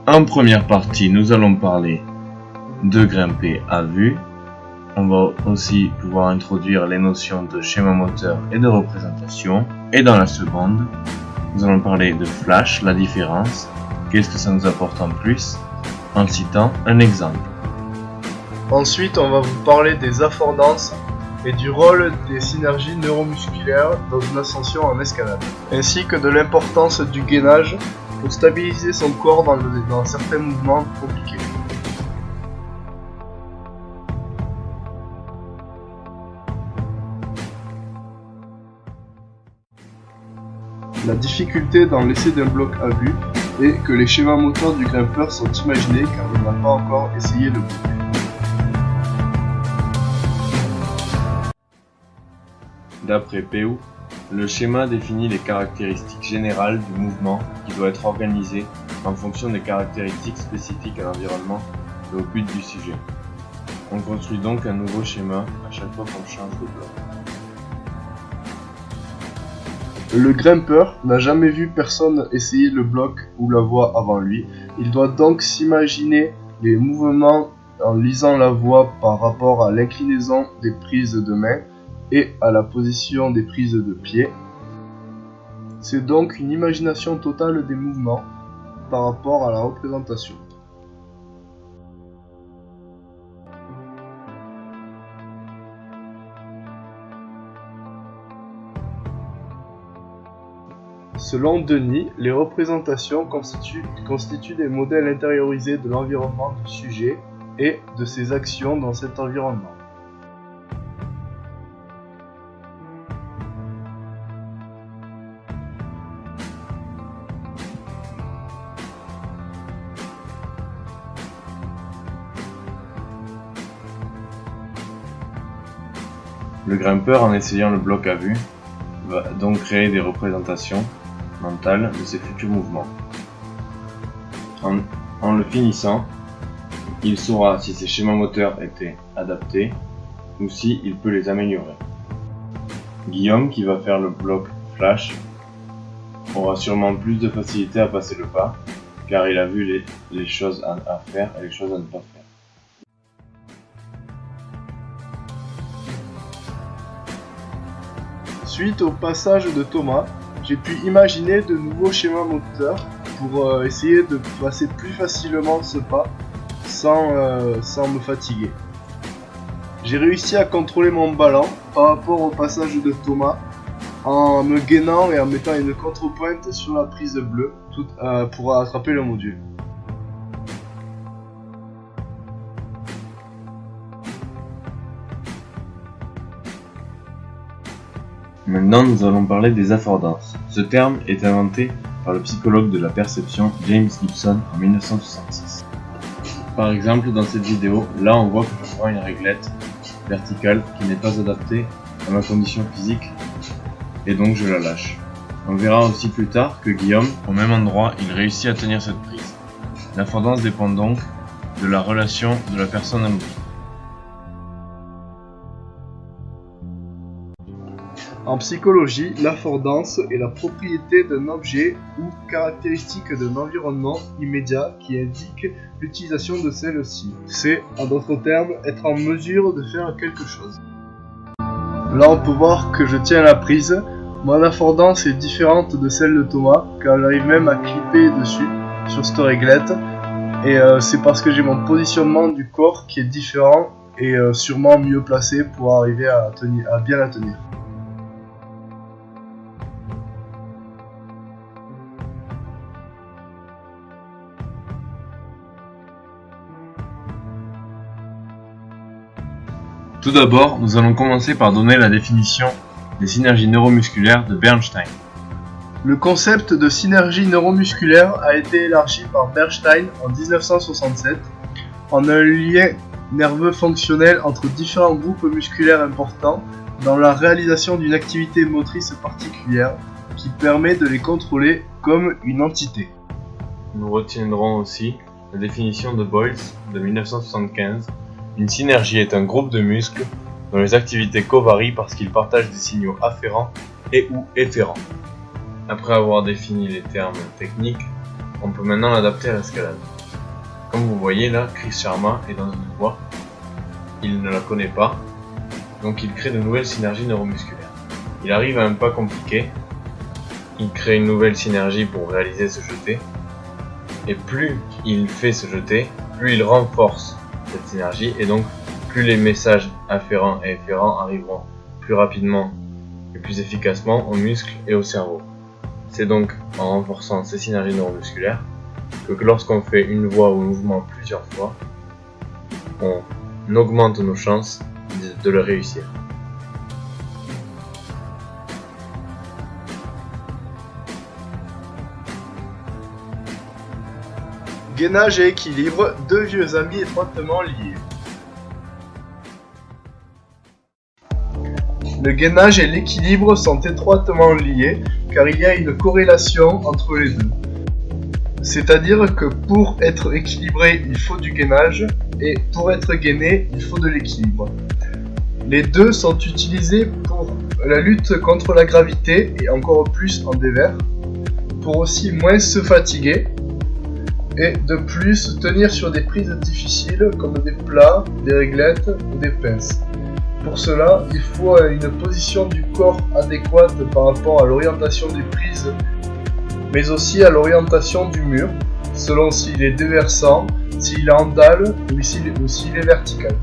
En première partie, nous allons parler de grimper à vue. On va aussi pouvoir introduire les notions de schéma moteur et de représentation. Et dans la seconde, nous allons parler de flash, la différence, qu'est-ce que ça nous apporte en plus, en citant un exemple. Ensuite, on va vous parler des affordances et du rôle des synergies neuromusculaires dans une ascension en escalade, ainsi que de l'importance du gainage pour stabiliser son corps dans certains mouvements compliqués. La difficulté dans l'essai d'un bloc à vue est que les schémas moteurs du grimpeur sont imaginés car il n'a pas encore essayé le bloc. D'après Peu, le schéma définit les caractéristiques générales du mouvement qui doit être organisé en fonction des caractéristiques spécifiques à l'environnement et au but du sujet. On construit donc un nouveau schéma à chaque fois qu'on change de bloc. Le grimpeur n'a jamais vu personne essayer le bloc ou la voie avant lui. Il doit donc s'imaginer les mouvements en lisant la voie par rapport à l'inclinaison des prises de main et à la position des prises de pied. C'est donc une imagination totale des mouvements par rapport à la représentation. Selon Denis, les représentations constituent des modèles intériorisés de l'environnement du sujet et de ses actions dans cet environnement. Le grimpeur, en essayant le bloc à vue, va donc créer des représentations mentales de ses futurs mouvements. En le finissant, il saura si ses schémas moteurs étaient adaptés ou si il peut les améliorer. Guillaume, qui va faire le bloc flash, aura sûrement plus de facilité à passer le pas, car il a vu les choses à faire et les choses à ne pas faire. Suite au passage de Thomas, j'ai pu imaginer de nouveaux schémas moteurs pour essayer de passer plus facilement ce pas sans me fatiguer. J'ai réussi à contrôler mon ballon par rapport au passage de Thomas en me gainant et en mettant une contrepointe sur la prise bleue pour attraper le module. Maintenant, nous allons parler des affordances. Ce terme est inventé par le psychologue de la perception James Gibson en 1966. Par exemple, dans cette vidéo, là on voit que je prends une réglette verticale qui n'est pas adaptée à ma condition physique et donc je la lâche. On verra aussi plus tard que Guillaume, au même endroit, il réussit à tenir cette prise. L'affordance dépend donc de la relation de la personne à l'outil. En psychologie, l'affordance est la propriété d'un objet ou caractéristique d'un environnement immédiat qui indique l'utilisation de celle-ci. C'est, en d'autres termes, être en mesure de faire quelque chose. Là on peut voir que je tiens la prise. Mon affordance est différente de celle de Thomas, car elle arrive même à clipper dessus, sur cette réglette. Et c'est parce que j'ai mon positionnement du corps qui est différent et sûrement mieux placé pour arriver à bien la tenir. Tout d'abord, nous allons commencer par donner la définition des synergies neuromusculaires de Bernstein. Le concept de synergie neuromusculaire a été élargi par Bernstein en 1967 en un lien nerveux fonctionnel entre différents groupes musculaires importants dans la réalisation d'une activité motrice particulière qui permet de les contrôler comme une entité. Nous retiendrons aussi la définition de Boyles de 1975. Une synergie est un groupe de muscles dont les activités covarient parce qu'ils partagent des signaux afférents et ou efférents. Après avoir défini les termes techniques, on peut maintenant l'adapter à l'escalade. Comme vous voyez là, Chris Sharma est dans une voie. Il ne la connaît pas, donc il crée de nouvelles synergies neuromusculaires. Il arrive à un pas compliqué, il crée une nouvelle synergie pour réaliser ce jeté, et plus il fait se jeter, plus il renforce cette synergie, et donc plus les messages afférents et efférents arriveront plus rapidement et plus efficacement aux muscles et au cerveau. C'est donc en renforçant ces synergies neuromusculaires que lorsqu'on fait une voie ou un mouvement plusieurs fois, on augmente nos chances de le réussir. Gainage et équilibre, deux vieux amis étroitement liés. Le gainage et l'équilibre sont étroitement liés car il y a une corrélation entre les deux. C'est-à-dire que pour être équilibré, il faut du gainage et pour être gainé, il faut de l'équilibre. Les deux sont utilisés pour la lutte contre la gravité et encore plus en dévers, pour aussi moins se fatiguer et de plus tenir sur des prises difficiles comme des plats, des réglettes ou des pinces. Pour cela, il faut une position du corps adéquate par rapport à l'orientation des prises, mais aussi à l'orientation du mur, selon s'il est déversant, s'il est en dalle ou s'il est vertical.